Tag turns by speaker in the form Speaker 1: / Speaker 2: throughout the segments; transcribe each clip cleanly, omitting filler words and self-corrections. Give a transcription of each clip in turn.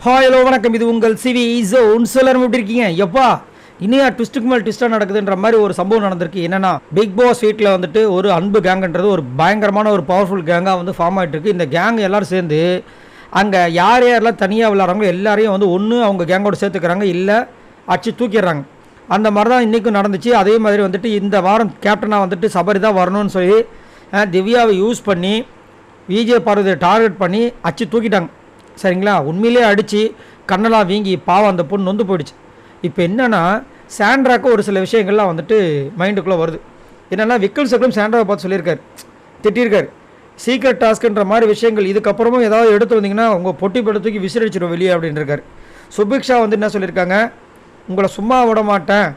Speaker 1: Hello வணக்கம், இது உங்கள் சிவி ஜோன். எல்லாரும் எப்படி இருக்கீங்க? எப்பா இனியா ட்விஸ்ட்டுக்கு மேல் ட்விஸ்ட்டாக நடக்குதுன்ற மாதிரி ஒரு சம்பவம் நடந்திருக்கு. என்னன்னா, பிக் பாஸ் வீட்டில் வந்துட்டு ஒரு அன்பு கேங்குன்றது ஒரு பயங்கரமான ஒரு பவர்ஃபுல் கேங்காக வந்து ஃபார்ம் ஆகிட்டு இருக்கு. இந்த கேங் எல்லாரும் சேர்ந்து அங்கே யார் யாரெல்லாம் தனியாக விளாட்றாங்களோ எல்லாரையும் வந்து ஒன்று அவங்க கேங்கோட சேர்த்துக்கிறாங்க, இல்லை அடிச்சு தூக்கிடுறாங்க. அந்த மாதிரி தான் இன்றைக்கும் நடந்துச்சு. அதே மாதிரி வந்துட்டு இந்த வாரம் கேப்டனாக வந்துட்டு சபரி தான் வரணும்னு சொல்லி திவ்யாவை யூஸ் பண்ணி விஜய் பார்வதியை டார்கெட் பண்ணி அடிச்சு தூக்கிட்டாங்க. சரிங்களா? உண்மையிலே அடித்து கண்ணெல்லாம் வீங்கி பாவம் அந்த பொண்ணு நொந்து போயிடுச்சு. இப்போ என்னென்னா, சாண்ட்ராக்கு ஒரு சில விஷயங்கள்லாம் வந்துட்டு மைண்டுக்குள்ளே வருது. என்னென்னா, விக்கல் சக்கரம் சாண்ட்ராவை பார்த்து சொல்லியிருக்காரு, திட்டிருக்காரு. சீக்ரெட் டாஸ்க்குன்ற மாதிரி விஷயங்கள் இதுக்கப்புறமும் ஏதாவது எடுத்து வந்தீங்கன்னா உங்கள் பொட்டி போட்டு தூக்கி விசிறடிச்சிடும் வெளியே அப்படின்னு இருக்காரு. சுபிக்ஷா வந்து என்ன சொல்லியிருக்காங்க, உங்களை சும்மா விட மாட்டேன்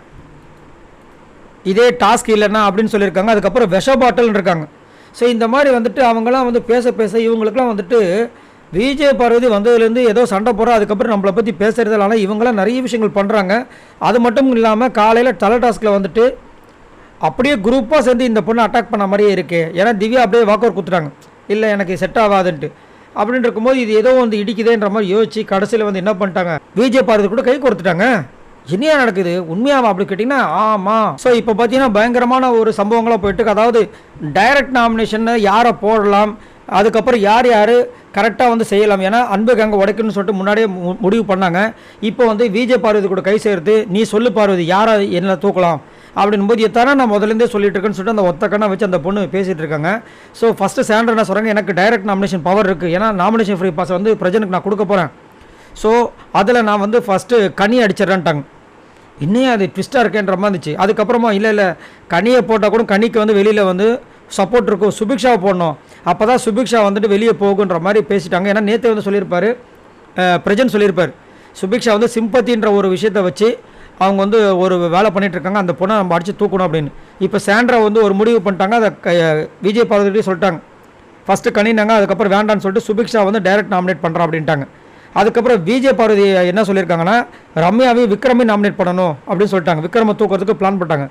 Speaker 1: இதே டாஸ்க் இல்லைன்னா அப்படின்னு சொல்லியிருக்காங்க. அதுக்கப்புறம் விஷ பாட்டல்னு இருக்காங்க. ஸோ இந்த மாதிரி வந்துட்டு அவங்களாம் வந்து பேச பேச இவங்களுக்குலாம் வந்துட்டு விஜய் பார்வதி வந்ததுலேருந்து ஏதோ சண்டை போடுறா, அதுக்கப்புறம் நம்மளை பற்றி பேசுகிறதால இவங்களாம் நிறைய விஷயங்கள் பண்ணுறாங்க. அது மட்டும் இல்லாமல் காலையில் தலை டாஸ்கில் வந்துட்டு அப்படியே குரூப்பாக சேர்ந்து இந்த பொண்ணை அட்டாக் பண்ண மாதிரியே இருக்குது. ஏன்னா திவ்யா அப்படியே வாக்கர் கொடுத்துட்டாங்க, இல்லை எனக்கு செட் ஆகாதுன்ட்டு. அப்படின்னு இருக்கும்போது இது ஏதோ வந்து இடிக்குதேன்ற மாதிரி யோசிச்சு கடைசியில் வந்து என்ன பண்ணிட்டாங்க, விஜய் பார்வதி கூட கை கொடுத்துட்டாங்க. என்னையா நடக்குது உண்மையாக அப்படி கேட்டிங்கன்னா ஆமாம். ஸோ இப்போ பார்த்தீங்கன்னா பயங்கரமான ஒரு சம்பவங்களாக போயிட்டு, அதாவது டைரக்ட் நாமினேஷனை யாரை போடலாம், அதுக்கப்புறம் யார் யார் கரெக்டாக வந்து செய்யலாம். ஏன்னா அன்பு கேங்க உடைக்கணும்னு சொல்லிட்டு முன்னாடியே முடிவு பண்ணாங்க. இப்போ வந்து விஜய் பார்வதி கூட கை சேர்த்து நீ சொல்லு பார்வதி யாரை என்ன தூக்கலாம் அப்படின் போது எத்தனை நான் முதலேருந்தே சொல்லிட்டு இருக்கேன்னு சொல்லிட்டு அந்த ஒத்த கண்ணை வச்சு அந்த பொண்ணு பேசிகிட்டு இருக்காங்க. ஸோ ஃபஸ்ட்டு சாண்டர் என்ன சொல்கிறாங்க, எனக்கு டைரக்ட் நாமினேஷன் பவர் இருக்குது, ஏன்னா நாமினேஷன் ஃப்ரீ பாஸ் வந்து பிரஜனுக்கு நான் கொடுக்க போகிறேன். ஸோ அதில் நான் வந்து ஃபஸ்ட்டு கனி அடிச்சிடறேன்ட்டாங்க. இன்னும் அது ட்விஸ்ட்டாக இருக்கேன்ற மாதிரி இருந்துச்சு. அதுக்கப்புறமா இல்லை கனியை போட்டால் கூட கனிக்கு வந்து வெளியில் வந்து சப்போர்ட் இருக்கும், சுபிக்ஷாவை போடணும், அப்போ தான் சுபிக்ஷா வந்துட்டு வெளியே போகுன்ற மாதிரி பேசிட்டாங்க. ஏன்னா நேற்று வந்து சொல்லியிருப்பார், பிரஜன் சொல்லியிருப்பார், சுபிக்ஷா வந்து சிம்பத்தின்ற ஒரு விஷயத்தை வச்சு அவங்க வந்து ஒரு வேலை பண்ணிகிட்ருக்காங்க, அந்த பொண்ணை நம்ம அடித்து தூக்கணும் அப்படின்னு. இப்போ சாண்ட்ரா வந்து ஒரு முடிவு பண்ணிட்டாங்க, அதை விஜய் பார்வதி சொல்லிட்டாங்க. ஃபஸ்ட்டு கணினாங்க, அதுக்கப்புறம் வேண்டான்னு சொல்லிட்டு சுபிக்ஷா வந்து டைரக்ட் நாமினேட் பண்ணுறான் அப்படின்ட்டாங்க. அதுக்கப்புறம் விஜய் பார்வதி என்ன சொல்லியிருக்காங்கன்னா, ரம்யாவையும் விக்ரமையும் நாமினேட் பண்ணணும் அப்படின்னு சொல்லிட்டாங்க. விக்ரமை தூக்கிறதுக்கு பிளான் பண்ணிட்டாங்க.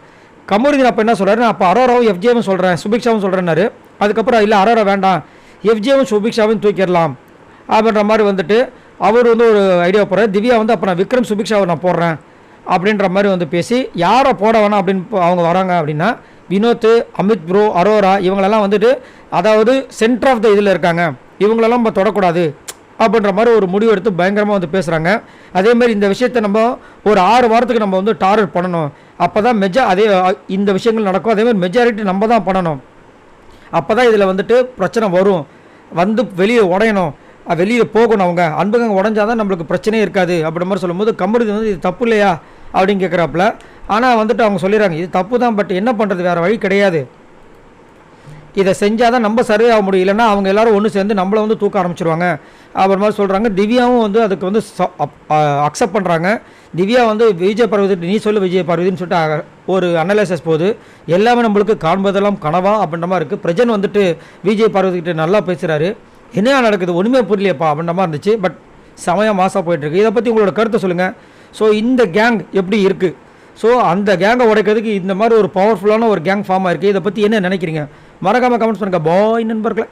Speaker 1: கமருதீன் அப்போ என்ன சொல்கிறாரு, நான் அப்போ அரோராவும் எஃப்ஜேவும் சொல்கிறேன், சுபிக்ஷாவும் சொல்கிறேன்னாரு. அதுக்கப்புறம் இல்லை அரோரா வேண்டாம், எஃப்ஜேவும் சுபிக்ஷாவும் தூக்கிடலாம் அப்படின்ற மாதிரி வந்துட்டு அவர் வந்து ஒரு ஐடியா போடுறாரு. திவ்யா வந்து அப்போ நான் விக்ரம் சுபிக்ஷாவை நான் போடுறேன் அப்படின்ற மாதிரி வந்து பேசி யாரை போட வேணாம் அப்படின்னு அவங்க வராங்க அப்படின்னா, வினோத், அமித் ப்ரோ, அரோரா இவங்களெல்லாம் வந்துட்டு அதாவது சென்டர் ஆஃப் த இதில் இருக்காங்க, இவங்களெல்லாம் நம்ம தொடக்கூடாது அப்படின்ற மாதிரி ஒரு முடிவு எடுத்து பயங்கரமாக வந்து பேசுகிறாங்க. அதேமாதிரி இந்த விஷயத்தை நம்ம ஒரு 6 வாரத்துக்கு நம்ம வந்து டார்கெட் பண்ணணும், அப்போ தான் அதே இந்த விஷயங்கள் நடக்கும். அதேமாதிரி மெஜாரிட்டி நம்ம தான் பண்ணணும், அப்போ தான் இதில் வந்துட்டு பிரச்சனை வரும், வந்து வெளியே உடையணும், வெளியே போகணும், அவங்க அன்புங்க உடஞ்சாதான் நம்மளுக்கு பிரச்சனையே இருக்காது அப்படின்ற மாதிரி சொல்லும்போது கமருதீன் வந்து இது தப்பு இல்லையா அப்படின்னு கேட்குறாப்புல. ஆனால் வந்துட்டு அவங்க சொல்லிடுறாங்க இது தப்பு தான், பட் என்ன பண்ணுறது, வேறு வழி கிடையாது, இதை செஞ்சால் தான் நம்ம சர்வே ஆக முடியும், இல்லைன்னா அவங்க எல்லோரும் ஒன்று சேர்ந்து நம்மளை வந்து தூக்க ஆரம்பிச்சிருவாங்க அப்படின்ற மாதிரி சொல்கிறாங்க. திவ்யாவும் வந்து அதுக்கு வந்து அக்செப்ட் பண்ணுறாங்க. திவ்யா வந்து விஜய் பார்வதி நீ சொல்லு விஜய் பார்வதின்னு சொல்லிட்டு ஒரு அனலைசஸ் போகுது. எல்லாமே நம்மளுக்கு காண்பதெல்லாம் கனவா அப்படின்ற மாதிரி இருக்குது. பிரஜன் வந்துட்டு விஜய் பார்வதிக்கிட்ட நல்லா பேசுகிறாரு, என்ன நடக்குது ஒன்றுமே புரியலையப்பா அப்படின்ற மாதிரி இருந்துச்சு. பட் சமயம் மாசாக போயிட்டுருக்கு. இதை பற்றி உங்களோட கருத்தை சொல்லுங்கள். ஸோ இந்த கேங் எப்படி இருக்குது, ஸோ அந்த கேங்கை உடைக்கிறதுக்கு இந்த மாதிரி ஒரு பவர்ஃபுல்லான ஒரு கேங் ஃபார்மாக இருக்குது, இதை பற்றி என்ன நினைக்கிறீங்க? மறக்காமல் கமெண்ட்ஸ் பண்ணுங்கள். பாய் நண்பர்களே.